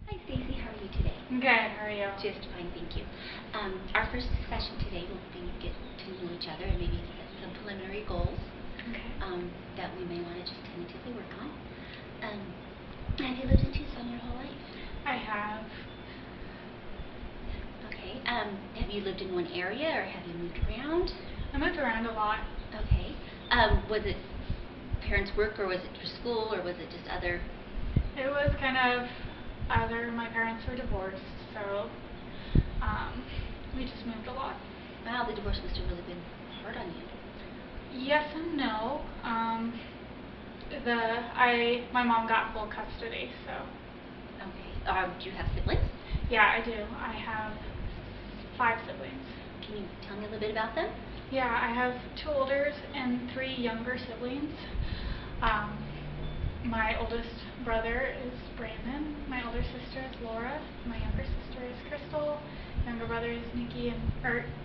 Hi Stacy, how are you today? I'm good, how are you? Just fine, thank you. Our first session today will be get to know each other and maybe set some preliminary goals that we may want to just tentatively work on. Have you lived in Tucson your whole life? I have. Okay. Have you lived in one area or have you moved around? I moved around a lot. Okay. Was it parents' work or was it for school or was it just other? It was kind of other. My parents were divorced, so we just moved a lot. Wow, the divorce must have really been hard on you. Yes and no. My mom got full custody, so. Okay. Do you have siblings? Yeah, I do. I have 5 siblings. Can you tell me a little bit about them? Yeah, I have 2 older and 3 younger siblings. My oldest brother is Brandon. My older sister is Laura. My younger sister is Crystal. Younger brother is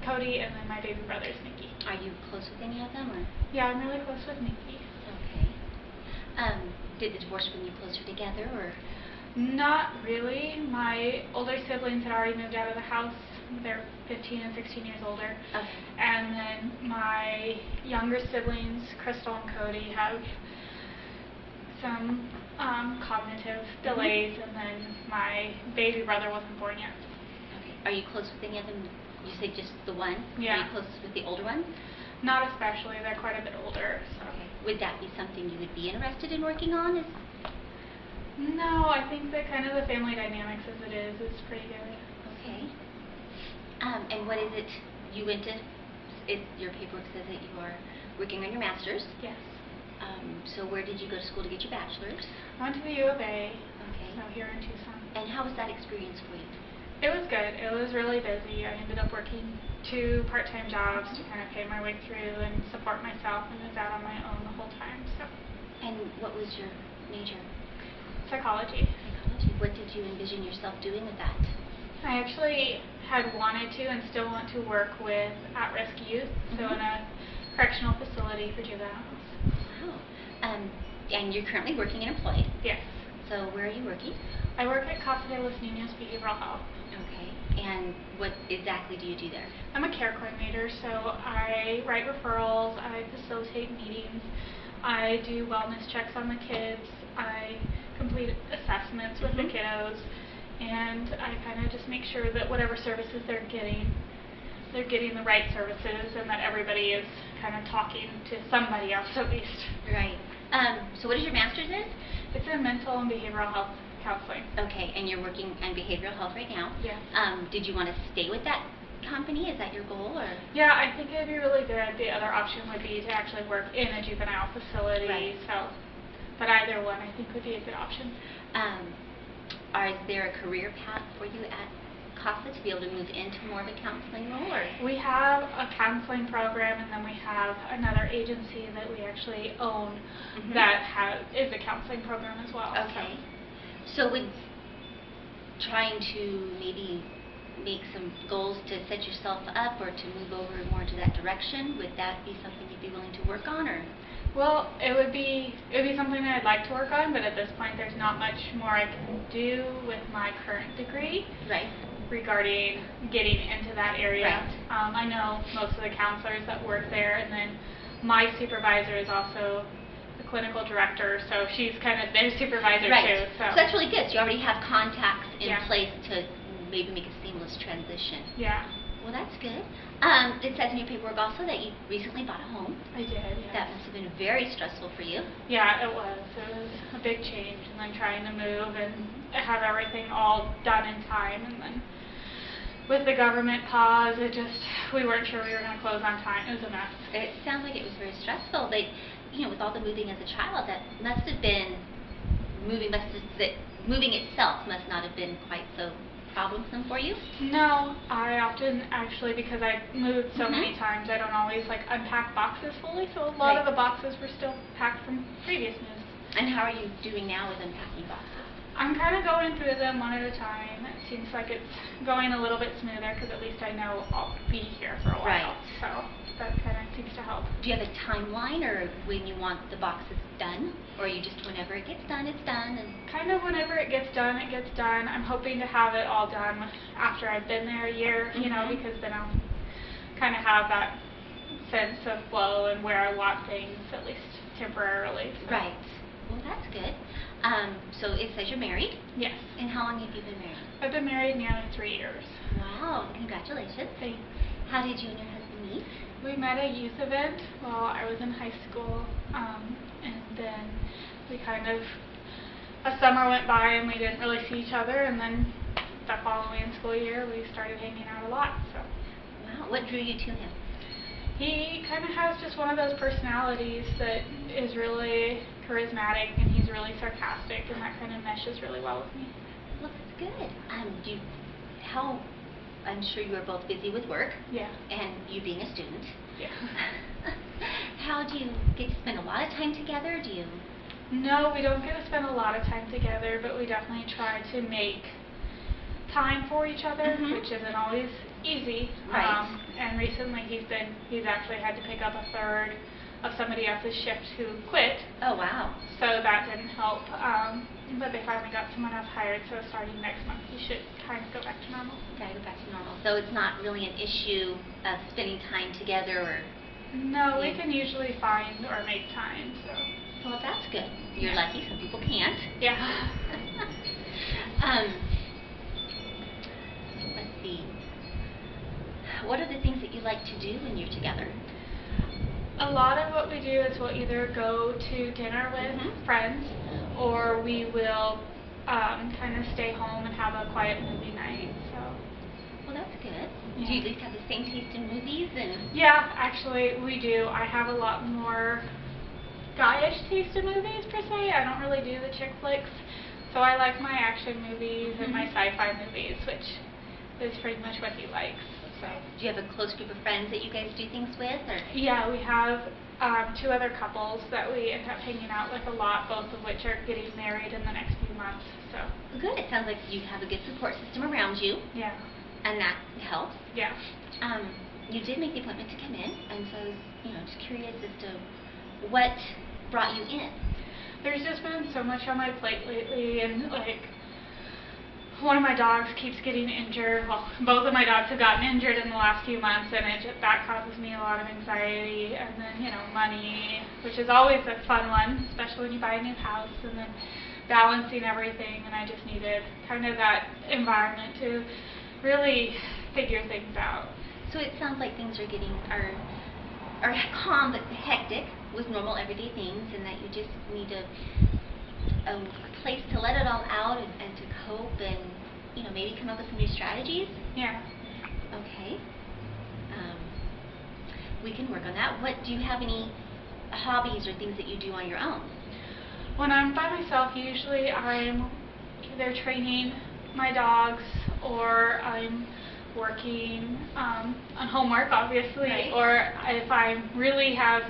Cody, and then my baby brother is Nikki. Are you close with any of them, or? Yeah, I'm really close with Nikki. Okay. Did the divorce bring you closer together, or? Not really. My older siblings had already moved out of the house. They're 15 and 16 years older. Okay. And then my younger siblings, Crystal and Cody, have some cognitive delays, and then my baby brother wasn't born yet. Okay. Are you close with any of them? You say just the one? Yeah. Are you close with the older ones? Not especially. They're quite a bit older. So. Okay. Would that be something you would be interested in working on? No, I think that kind of the family dynamics as it is pretty good. Okay. And what is it you went to? Your paperwork says that you are working on your master's. Yes. So where did you go to school to get your bachelor's? I went to the U of A. Okay. So here in Tucson. And how was that experience for you? It was good. It was really busy. I ended up working 2 part-time jobs to kind of pay my way through and support myself, and was out on my own the whole time. So. And what was your major? Psychology. Psychology. What did you envision yourself doing with that? I actually had wanted to and still want to work with at-risk youth, so in a correctional facility for juveniles. Wow. And you're currently working and employed? Yes. So where are you working? I work at Casa de los Niños Behavioral Health. Okay. And what exactly do you do there? I'm a care coordinator, so I write referrals, I facilitate meetings, I do wellness checks on the kids, I complete assessments with the kiddos, and I kind of just make sure that whatever services they're getting the right services, and that everybody is kind of talking to somebody else at least. Right. So what is your master's in? It's in mental and behavioral health counseling. Okay, and you're working on behavioral health right now? Yeah. Did you want to stay with that company? Is that your goal, or? Yeah, I think it'd be really good. The other option would be to actually work in a juvenile facility. Right. So, but either one I think would be a good option. Is there a career path for you at CASA to be able to move into more of a counseling role, or? We have a counseling program, and then we have another agency that we actually own that is a counseling program as well. Okay. So would trying to maybe make some goals to set yourself up or to move over more into that direction, would that be something you'd be willing to work on, or? Well, it would be something that I'd like to work on, but at this point there's not much more I can do with my current degree. Right. Regarding getting into that area. Right. I know most of the counselors that work there, and then my supervisor is also the clinical director, so she's kind of their supervisor too. So that's really good. So you already have contacts in place to maybe make a seamless transition. Yeah. Well, that's good. It says in your paperwork also that you recently bought a home. I did, yes. That must have been very stressful for you. Yeah, it was. It was a big change, and then trying to move and have everything all done in time, and then with the government pause, we weren't sure we were going to close on time. It was a mess. It sounds like it was very stressful, but with all the moving as a child, that must have been moving itself must not have been quite so troublesome for you. No, I often actually, because I moved so many times, I don't always unpack boxes fully, so a lot of the boxes were still packed from previous moves. And how are you doing now with unpacking boxes? I'm kind of going through them one at a time. It seems like it's going a little bit smoother because at least I know I'll be here for a while. Right. So that kind of seems to help. Do you have a timeline or when you want the boxes done? Or you just whenever it gets done, it's done? And Kind of whenever it gets done, it gets done. I'm hoping to have it all done after I've been there a year, you know, because then I'll kind of have that sense of flow and where I want things, at least temporarily. So. Right. Well, that's good. So it says you're married? Yes. And how long have you been married? I've been married nearly 3 years. Wow. Congratulations. Thanks. How did you and your husband meet? We met at a youth event while I was in high school, and then we kind of, a summer went by and we didn't really see each other, and then the following school year we started hanging out a lot. So. Wow. What drew you to him? He kind of has just one of those personalities that is really charismatic, and he's really sarcastic, and that kind of meshes really well with me. Well, that's good. I'm sure you are both busy with work. Yeah. And you being a student. Yeah. How do you get to spend a lot of time together? Do you? No, we don't get to spend a lot of time together, but we definitely try to make time for each other, which isn't always easy. Right. And recently he's actually had to pick up a third of somebody else's shift who quit. Oh, wow. So that didn't help. But they finally got someone else hired, so starting next month he should kind of go back to normal. Gotta go back to normal. So it's not really an issue of spending time together, or? No, we can usually find or make time. So. Well, that's good. You're lucky. Some people can't. Yeah. Let's see. What are the things that you like to do when you're together? A lot of what we do is we'll either go to dinner with friends, or we will kind of stay home and have a quiet movie night. So. Well, that's good. Yeah. Do you at least have the same taste in movies? Yeah, actually we do. I have a lot more guyish taste in movies per se. I don't really do the chick flicks, so I like my action movies and my sci-fi movies, which is pretty much what he likes. So. Do you have a close group of friends that you guys do things with? Or? Yeah, we have 2 other couples that we end up hanging out with a lot, both of which are getting married in the next few months. So. Good. It sounds like you have a good support system around you. Yeah. And that helps. Yeah. You did make the appointment to come in, and so I was, just curious as to what brought you in. There's just been so much on my plate lately, and one of my dogs keeps getting injured. Well, both of my dogs have gotten injured in the last few months, and that causes me a lot of anxiety. And then, money, which is always a fun one, especially when you buy a new house, and then balancing everything. And I just needed kind of that environment to really figure things out. So it sounds like things are calm but hectic with normal everyday things, and that you just need a place to let it all out and to cope, and maybe come up with some new strategies. Yeah. Okay. We can work on that. What do you have any hobbies or things that you do on your own? When I'm by myself, usually I'm either training my dogs, or I'm working on homework, obviously, right. Or if I really have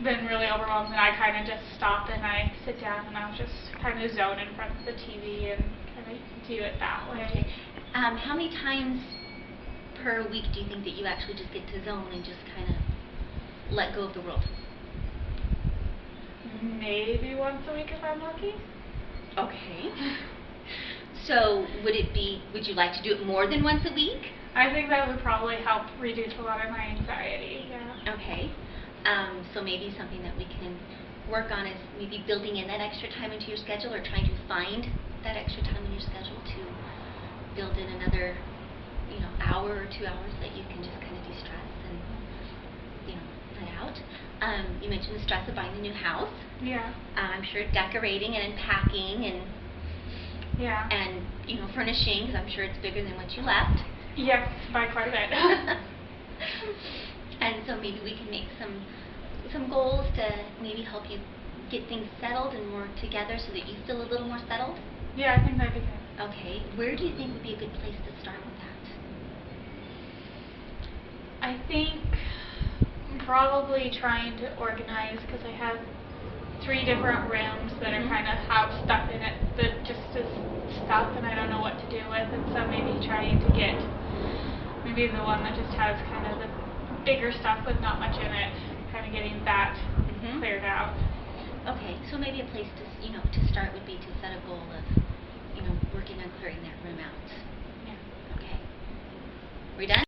been really overwhelmed, then I kind of just stop and I sit down and I'll just kind of zone in front of the TV and kind of do it that way. Okay. How many times per week do you think that you actually just get to zone and just kind of let go of the world? Maybe once a week if I'm lucky. Okay. So would you like to do it more than once a week? I think that would probably help reduce a lot of my anxiety, yeah. Okay. So maybe something that we can work on is maybe building in that extra time into your schedule, or trying to find that extra time in your schedule to build in another, hour or 2 hours that you can just kind of de-stress and, let out. You mentioned the stress of buying a new house. Yeah. I'm sure decorating and unpacking and yeah. And, furnishing, because I'm sure it's bigger than what you left. Yes, by quite a bit. And so maybe we can make some goals to maybe help you get things settled and more together so that you feel a little more settled. Yeah, I think that'd be good. Okay. Where do you think would be a good place to start with that? I think probably trying to organize, because I have 3 different rooms that are kind of have stuff in it that just is stuff and I don't know what to do with, and so maybe trying to get maybe the one that just has kind of the bigger stuff with not much in it, kind of getting that cleared out. Okay, so maybe a place to to start would be to set a goal of working on clearing that room out. Yeah. Okay. We done?